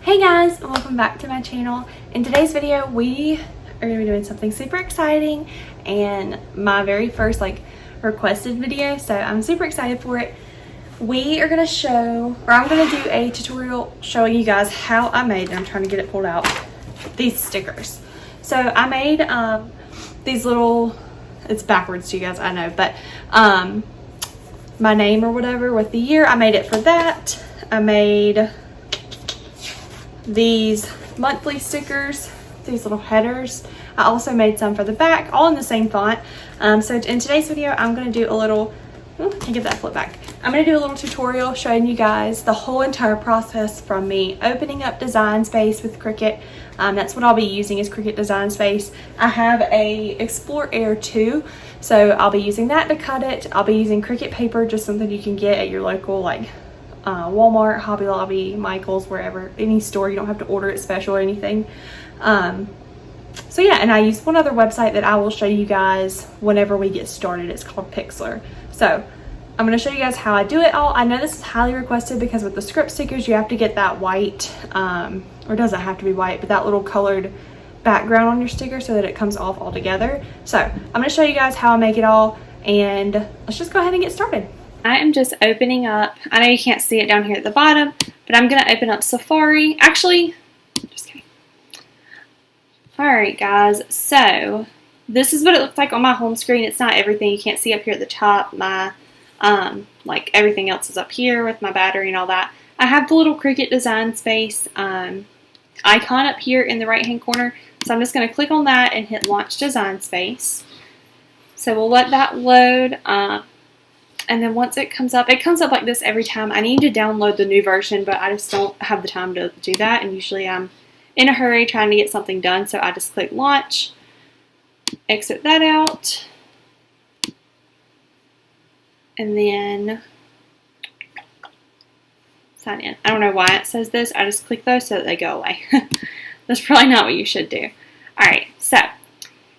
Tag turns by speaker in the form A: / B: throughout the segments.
A: Hey guys, welcome back to my channel. In today's video, we are going to be doing something super exciting and my very first requested video, so I'm super excited for it. We are going to show, or I'm going to do a tutorial showing you guys how I made, and I'm trying to get it pulled out, these stickers. So I made these little, it's backwards to you guys, I know, but my name or whatever with the year, I made it for that. I made these monthly stickers, these little headers. I also made some for the back, all in the same font. So in today's video, I'm going to do a little, can't get that flip back. I'm going to do a little tutorial showing you guys the whole entire process from me opening up Design Space with Cricut. That's what I'll be using is Cricut Design Space. I have a Explore Air 2, so I'll be using that to cut it. I'll be using Cricut paper, just something you can get at your local Walmart, Hobby Lobby, Michael's, wherever, any store. You don't have to order it special or anything. So yeah, and I use one other website that I will show you guys whenever we get started. It's called Pixlr. So I'm going to show you guys how I do it all. I know this is highly requested because with the script stickers you have to get that white, or it doesn't have to be white, but that little colored background on your sticker so that it comes off all together. So I'm going to show you guys how I make it all, and let's just go ahead and get started. I am just opening up, I know you can't see it down here at the bottom, but I'm going to open up Safari. Actually, just kidding. Alright guys, so this is what it looks like on my home screen. It's not everything. You can't see up here at the top. My, everything else is up here with my battery and all that. I have the little Cricut Design Space icon up here in the right hand corner. So I'm just going to click on that and hit Launch Design Space. So we'll let that load. And then once it comes up like this every time. I need to download the new version, but I just don't have the time to do that. And usually I'm in a hurry trying to get something done. So I just click launch, exit that out, and then sign in. I don't know why it says this. I just click those so that they go away. That's probably not what you should do. Alright, so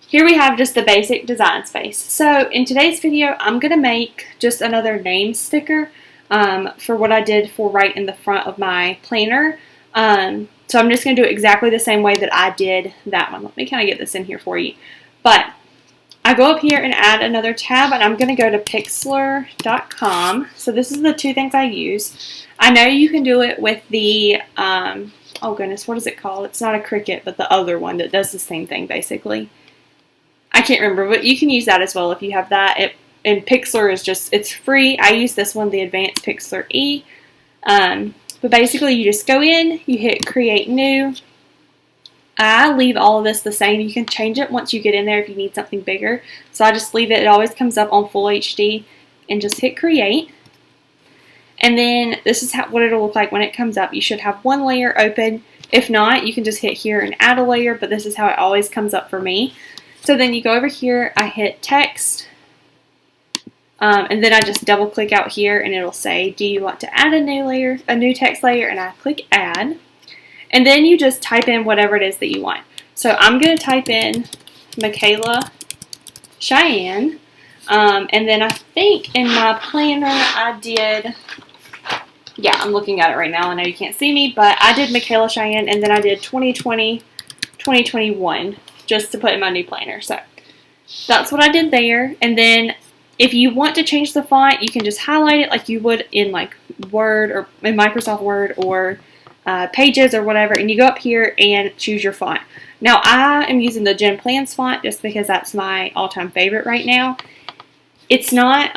A: here we have just the basic Design Space. So in today's video, I'm going to make just another name sticker for what I did for right in the front of my planner. So I'm just going to do it exactly the same way that I did that one. Let me kind of get this in here for you. But I go up here and add another tab, and I'm going to go to Pixlr.com. So this is the two things I use. I know you can do it with the, oh goodness, what is it called? It's not a Cricut, but the other one that does the same thing basically. I can't remember, but you can use that as well if you have that. And Pixlr is just, it's free. I use this one, the Advanced Pixlr E. But basically you just go in, you hit Create New. I leave all of this the same. You can change it once you get in there if you need something bigger. So I just leave it. It always comes up on Full HD, and just hit Create. And then this is what it'll look like when it comes up. You should have one layer open. If not, you can just hit here and add a layer, but this is how it always comes up for me. So then you go over here, I hit text, and then I just double click out here and it'll say, do you want to add a new layer, a new text layer? And I click add, and then you just type in whatever it is that you want. So I'm going to type in Michaela Cheyenne, and then I think in my planner I did, yeah, I'm looking at it right now. I know you can't see me, but I did Michaela Cheyenne, and then I did 2020, 2021. Just to put in my new planner. So that's what I did there. And then if you want to change the font, you can just highlight it like you would in Word or in Microsoft Word or Pages or whatever, and you go up here and choose your font. Now I am using the Jen Plans font just because that's my all-time favorite right now. It's not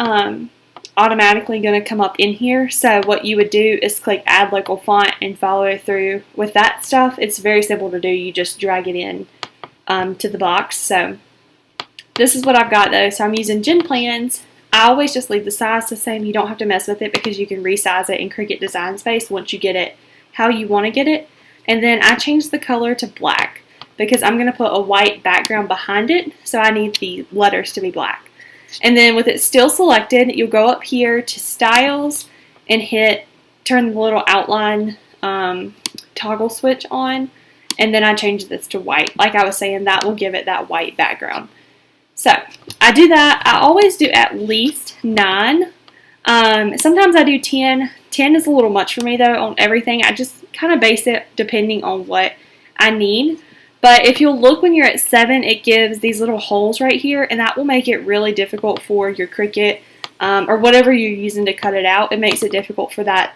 A: automatically going to come up in here, so what you would do is click Add Local Font and follow through with that stuff. It's very simple to do. You just drag it in to the box. So this is what I've got though. So I'm using Jen Plans. I always just leave the size the same. You don't have to mess with it because you can resize it in Cricut Design Space once you get it how you want to get it. And then I changed the color to black because I'm going to put a white background behind it, so I need the letters to be black. And then with it still selected, you'll go up here to Styles and hit turn the little outline toggle switch on. And then I change this to white. Like I was saying, that will give it that white background. So I do that. I always do at least 9. Sometimes I do 10. 10 is a little much for me though on everything. kind of base it depending on what I need. But if you'll look when you're at 7, it gives these little holes right here, and that will make it really difficult for your Cricut or whatever you're using to cut it out. It makes it difficult for that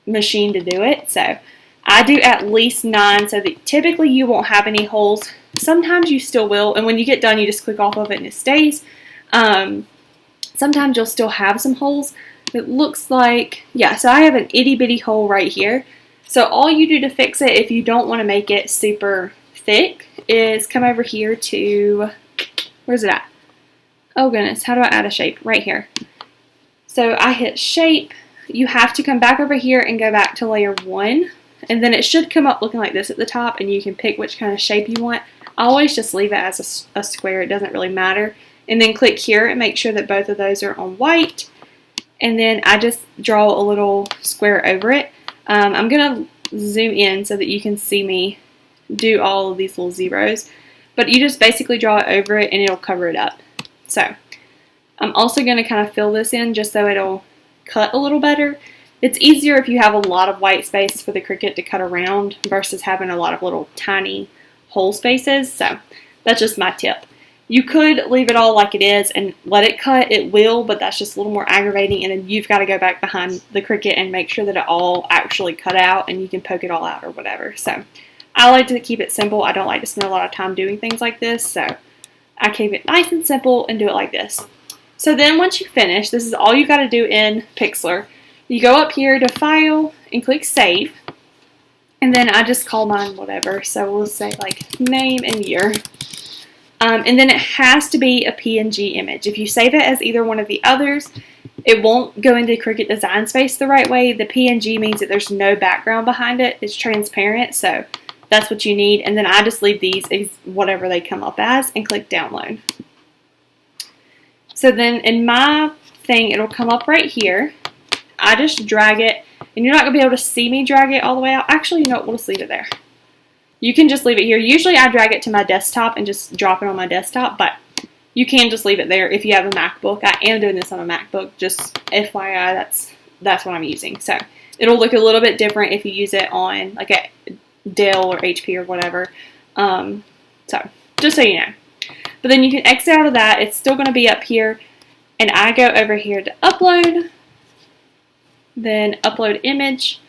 A: machine to do it. So I do at least 9 so that typically you won't have any holes. Sometimes you still will, and when you get done you just click off of it and it stays. Sometimes you'll still have some holes. It looks like, yeah, so I have an itty bitty hole right here. So all you do to fix it, if you don't want to make it super thick, is come over here to, where's it at? Oh goodness, how do I add a shape? Right here. So I hit shape. You have to come back over here and go back to layer 1, and then it should come up looking like this at the top, and you can pick which kind of shape you want. I always just leave it as a square, it doesn't really matter. And then click here and make sure that both of those are on white, and then I just draw a little square over it. I'm going to zoom in so that you can see me do all of these little zeros, but you just basically draw it over it and it'll cover it up. So I'm also going to kind of fill this in just so it'll cut a little better. It's easier if you have a lot of white space for the Cricut to cut around versus having a lot of little tiny hole spaces. So that's just my tip. You could leave it all like it is and let it cut, it will, but that's just a little more aggravating, and then you've got to go back behind the Cricut and make sure that it all actually cut out and you can poke it all out or whatever. So I like to keep it simple. I don't like to spend a lot of time doing things like this, so I keep it nice and simple and do it like this. So then once you finish, this is all you got to do in Pixlr. You go up here to File and click Save, and then I just call mine whatever, so we'll say like name and year. And then it has to be a PNG image. If you save it as either one of the others, it won't go into Cricut Design Space the right way. The PNG means that there's no background behind it. It's transparent, so that's what you need. And then I just leave these as whatever they come up as and click Download. So then in my thing, it'll come up right here. I just drag it, and you're not going to be able to see me drag it all the way out. Actually, you know what? We'll just leave it there. You can just leave it here. Usually I drag it to my desktop and just drop it on my desktop, but you can just leave it there if you have a MacBook. I am doing this on a MacBook, just FYI, that's what I'm using. So it'll look a little bit different if you use it on like a Dell or HP or whatever. So just so you know. But then you can exit out of that. It's still going to be up here, and I go over here to Upload, then Upload Image.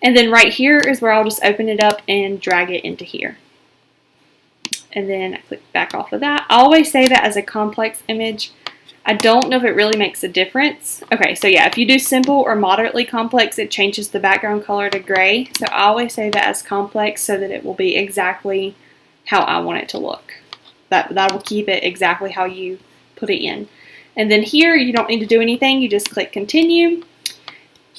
A: And then right here is where I'll just open it up and drag it into here. And then I click back off of that. I always save it as a complex image. I don't know if it really makes a difference. Okay, so yeah, if you do simple or moderately complex, it changes the background color to gray. So I always save it as complex so that it will be exactly how I want it to look. That will keep it exactly how you put it in. And then here, you don't need to do anything. You just click Continue.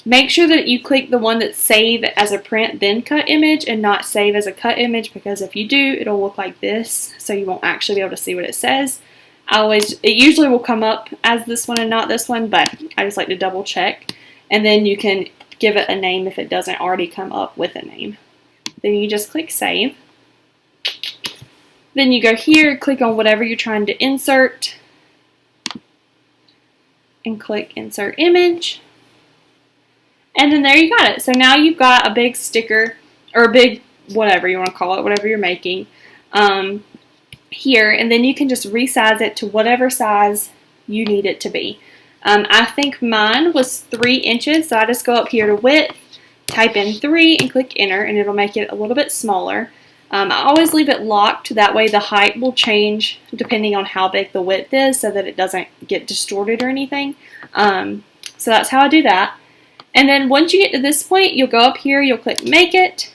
A: Make sure that you click the one that's Save as a Print Then Cut Image and not Save as a Cut Image, because if you do, it'll look like this, so you won't actually be able to see what it says. It usually will come up as this one and not this one, but I just like to double check. And then you can give it a name if it doesn't already come up with a name. Then you just click Save. Then you go here, click on whatever you're trying to insert, and click Insert Image. And then there you got it. So now you've got a big sticker, or a big whatever you want to call it, whatever you're making, here. And then you can just resize it to whatever size you need it to be. I think mine was 3 inches, so I just go up here to width, type in 3, and click Enter, and it'll make it a little bit smaller. I always leave it locked, that way the height will change depending on how big the width is so that it doesn't get distorted or anything. So that's how I do that. And then once you get to this point, you'll go up here, you'll click Make It,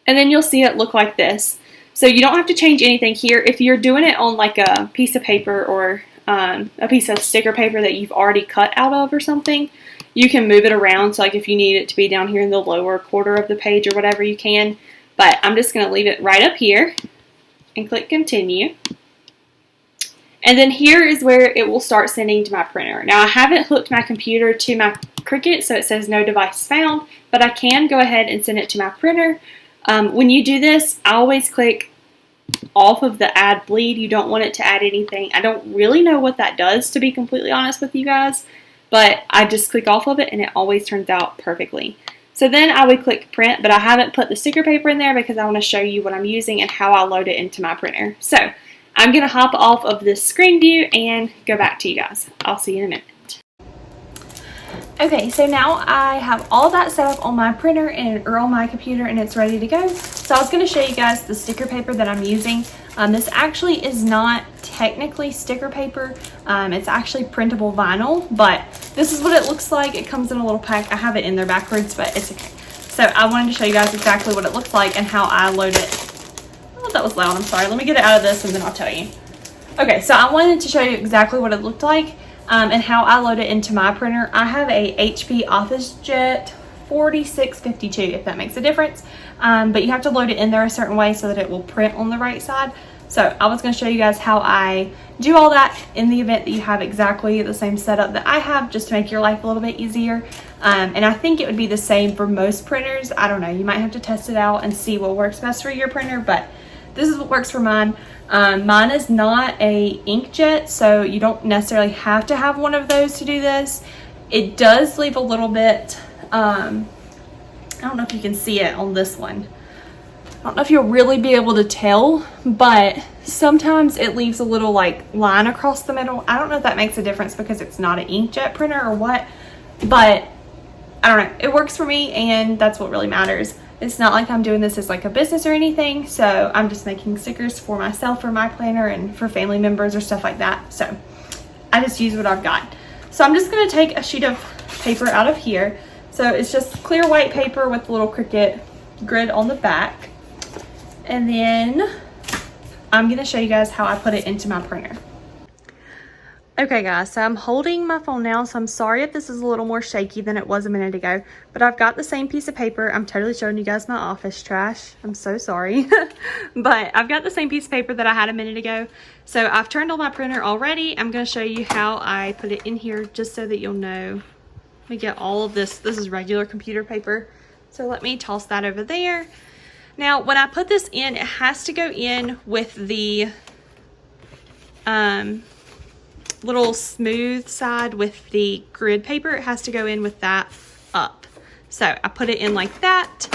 A: and then you'll see it look like this. So you don't have to change anything here. If you're doing it on like a piece of paper or a piece of sticker paper that you've already cut out of or something, you can move it around. So like if you need it to be down here in the lower quarter of the page or whatever, you can. But I'm just going to leave it right up here and click Continue. And then here is where it will start sending to my printer. Now I haven't hooked my computer to my Cricut, so it says no device found, but I can go ahead and send it to my printer. When you do this, I always click off of the Add Bleed. You don't want it to add anything. I don't really know what that does, to be completely honest with you guys, but I just click off of it and it always turns out perfectly. So then I would click print, but I haven't put the sticker paper in there because I want to show you what I'm using and how I load it into my printer. So I'm going to hop off of this screen view and go back to you guys. I'll see you in a minute. Okay, so now I have all that set up on my printer or on my computer, and it's ready to go. So I was going to show you guys the sticker paper that I'm using. This actually is not technically sticker paper. It's actually printable vinyl, but this is what it looks like. It comes in a little pack. I have it in there backwards, but it's okay. So I wanted to show you guys exactly what it looks like and how I load it. Oh, that was loud. I'm sorry. Let me get it out of this and then I'll tell you. Okay, so I wanted to show you exactly what it looked like. And how I load it into my printer. I have a HP OfficeJet 4652, if that makes a difference. But you have to load it in there a certain way so that it will print on the right side. So I was going to show you guys how I do all that in the event that you have exactly the same setup that I have, just to make your life a little bit easier. And I think it would be the same for most printers. I don't know. You might have to test it out and see what works best for your printer, but this is what works for mine. Mine is not a inkjet, so you don't necessarily have to have one of those to do this. It does leave a little bit, I don't know if you can see it on this one. I don't know if you'll really be able to tell, but sometimes it leaves a little like line across the middle. I don't know if that makes a difference because it's not an inkjet printer or what, but I don't know. It works for me, and that's what really matters. It's not like I'm doing this as like a business or anything, so I'm just making stickers for myself, for my planner, and for family members or stuff like that. So I just use what I've got. So I'm just going to take a sheet of paper out of here. So it's just clear white paper with a little Cricut grid on the back. And then I'm going to show you guys how I put it into my printer. Okay guys, so I'm holding my phone now, so I'm sorry if this is a little more shaky than it was a minute ago, but I've got the same piece of paper. I'm totally showing you guys my office trash. I'm so sorry. But I've got the same piece of paper that I had a minute ago. So I've turned on my printer already. I'm going to show you how I put it in here just so that you'll know. Let me get all of this. This is regular computer paper. So let me toss that over there. Now, when I put this in, it has to go in with the little smooth side with the grid paper. It has to go in with that up. So I put it in like that,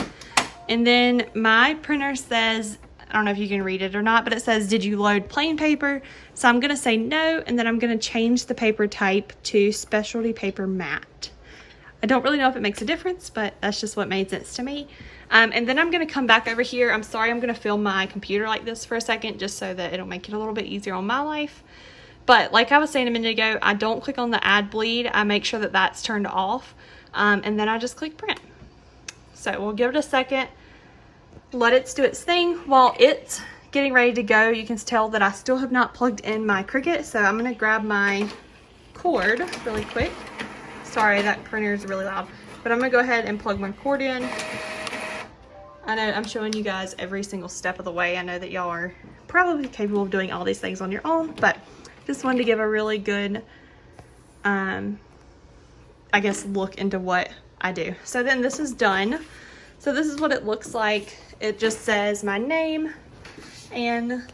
A: and then my printer says, I don't know if you can read it or not, but it says, did you load plain paper? So I'm going to say no, and then I'm going to change the paper type to specialty paper matte. I don't really know if it makes a difference, but that's just what made sense to me. And then I'm going to come back over here. I'm sorry, I'm going to film my computer like this for a second just so that it'll make it a little bit easier on my life. But like I was saying a minute ago, I don't click on the add bleed. I make sure that that's turned off, and then I just click print. So we'll give it a second, let it do its thing. While it's getting ready to go, you can tell that I still have not plugged in my Cricut, so I'm going to grab my cord really quick. Sorry, that printer is really loud, but I'm going to go ahead and plug my cord in. I know I'm showing you guys every single step of the way. I know that y'all are probably capable of doing all these things on your own, but just wanted to give a really good, I guess, look into what I do. So then this is done. So this is what it looks like. It just says my name and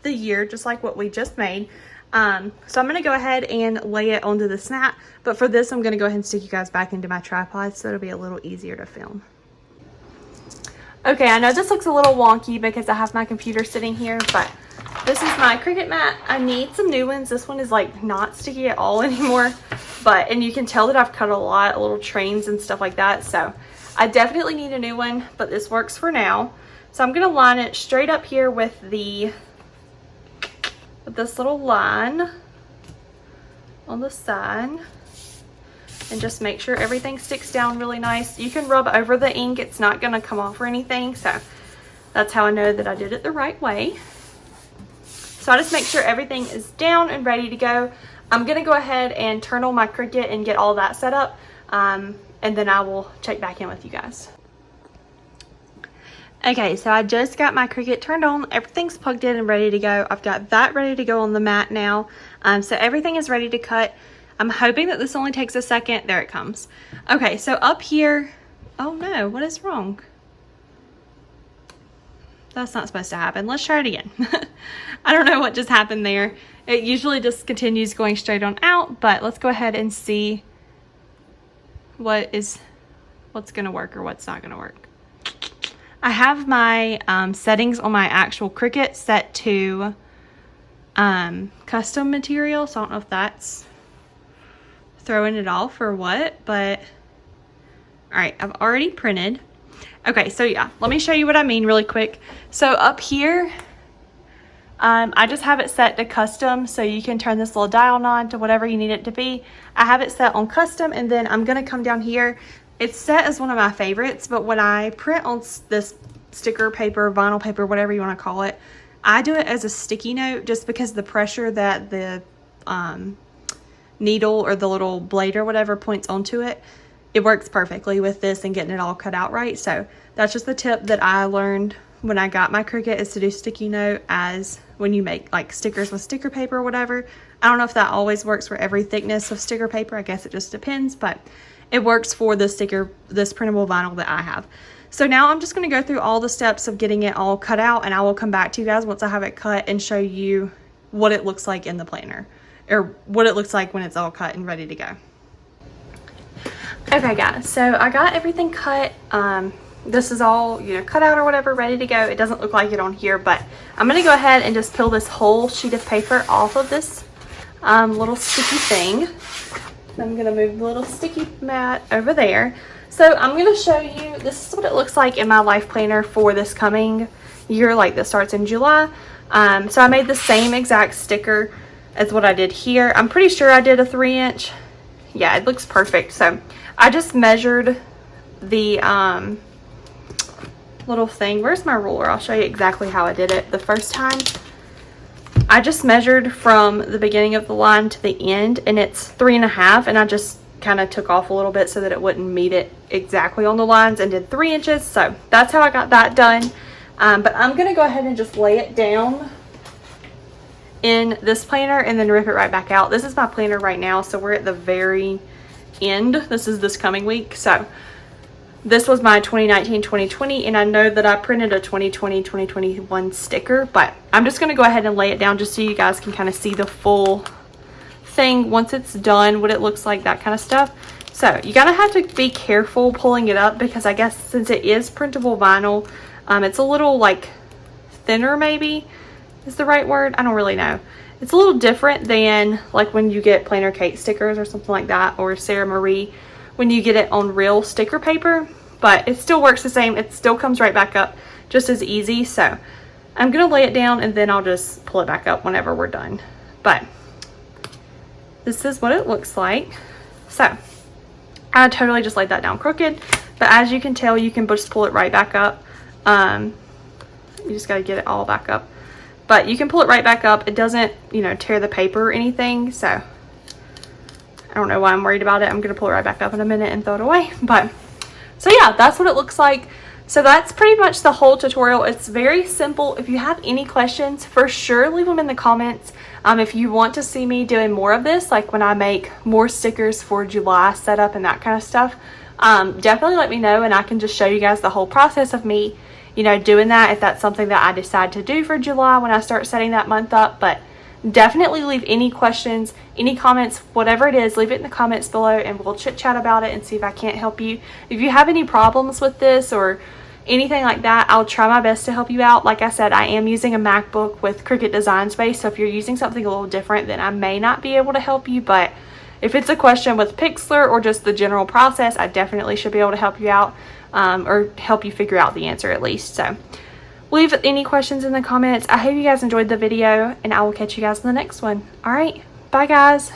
A: the year, just like what we just made. So I'm going to go ahead and lay it onto the snap. But for this, I'm going to go ahead and stick you guys back into my tripod so it'll be a little easier to film. Okay, I know this looks a little wonky because I have my computer sitting here, but this is my Cricut mat. I need some new ones. This one is like not sticky at all anymore, and you can tell that I've cut a lot of little trains and stuff like that. So I definitely need a new one, but this works for now. So I'm going to line it straight up here with this little line on the side, and just make sure everything sticks down really nice. You can rub over the ink. It's not going to come off or anything. So that's how I know that I did it the right way. So I just make sure everything is down and ready to go. I'm going to go ahead and turn on my Cricut and get all that set up. And then I will check back in with you guys. Okay, so I just got my Cricut turned on. Everything's plugged in and ready to go. I've got that ready to go on the mat now. So everything is ready to cut. I'm hoping that this only takes a second. There it comes. Okay, so up here, oh no, what is wrong? That's not supposed to happen. Let's try it again. I don't know what just happened there. It usually just continues going straight on out, but let's go ahead and see what is what's going to work or what's not going to work. I have my settings on my actual Cricut set to custom material, so I don't know if that's throwing it off or what, but all right, I've already printed. Okay, so yeah, let me show you what I mean really quick. So up here, I just have it set to custom, so you can turn this little dial on to whatever you need it to be. I have it set on custom, and then I'm gonna come down here. It's set as one of my favorites, but when I print on this sticker paper, vinyl paper, whatever you want to call it, I do it as a sticky note just because the pressure that the needle or the little blade or whatever points onto it, it works perfectly with this and getting it all cut out right. So that's just the tip that I learned when I got my Cricut, is to do sticky note as when you make like stickers with sticker paper or whatever. I don't know if that always works for every thickness of sticker paper. I guess it just depends, but it works for this printable vinyl that I have. So now I'm just going to go through all the steps of getting it all cut out, and I will come back to you guys once I have it cut and show you what it looks like in the planner, or what it looks like when it's all cut and ready to go. Okay guys, so I got everything cut. This is all, you know, cut out or whatever, ready to go. It doesn't look like it on here, but I'm going to go ahead and just peel this whole sheet of paper off of this little sticky thing. I'm going to move the little sticky mat over there. So I'm going to show you, this is what it looks like in my life planner for this coming year, like this starts in July. So I made the same exact sticker as what I did here. I'm pretty sure I did a 3-inch. Yeah, it looks perfect. So I just measured the little thing. Where's my ruler? I'll show you exactly how I did it the first time. I just measured from the beginning of the line to the end, and it's 3.5, and I just kind of took off a little bit so that it wouldn't meet it exactly on the lines, and did 3 inches. So that's how I got that done. But I'm going to go ahead and just lay it down in this planner and then rip it right back out. This is my planner right now, so we're at the very end. This is this coming week. So this was my 2019-2020, and I know that I printed a 2020-2021 sticker, but I'm just going to go ahead and lay it down just so you guys can kind of see the full thing once it's done, what it looks like, that kind of stuff. So you gotta have to be careful pulling it up, because I guess since it is printable vinyl, it's a little like thinner, maybe is the right word. I don't really know. It's a little different than like when you get Planner Kate stickers or something like that, or Sarah Marie when you get it on real sticker paper, but it still works the same. It still comes right back up just as easy. So I'm gonna lay it down and then I'll just pull it back up whenever we're done. But this is what it looks like. So I totally just laid that down crooked, but as you can tell, you can just pull it right back up. You just got to get it all back up, but you can pull it right back up. It doesn't, you know, tear the paper or anything. So I don't know why I'm worried about it. I'm going to pull it right back up in a minute and throw it away. But so yeah, that's what it looks like. So that's pretty much the whole tutorial. It's very simple. If you have any questions, for sure leave them in the comments. If you want to see me doing more of this, like when I make more stickers for July setup and that kind of stuff, definitely let me know, and I can just show you guys the whole process of me, you know, doing that if that's something that I decide to do for July when I start setting that month up. But definitely leave any questions, any comments, whatever it is, leave it in the comments below and we'll chit chat about it and see if I can't help you. If you have any problems with this or anything like that, I'll try my best to help you out. Like I said, I am using a MacBook with Cricut Design Space, so if you're using something a little different, then I may not be able to help you. But if it's a question with Pixlr or just the general process, I definitely should be able to help you out, or help you figure out the answer at least. So leave any questions in the comments. I hope you guys enjoyed the video, and I will catch you guys in the next one. All right, bye guys.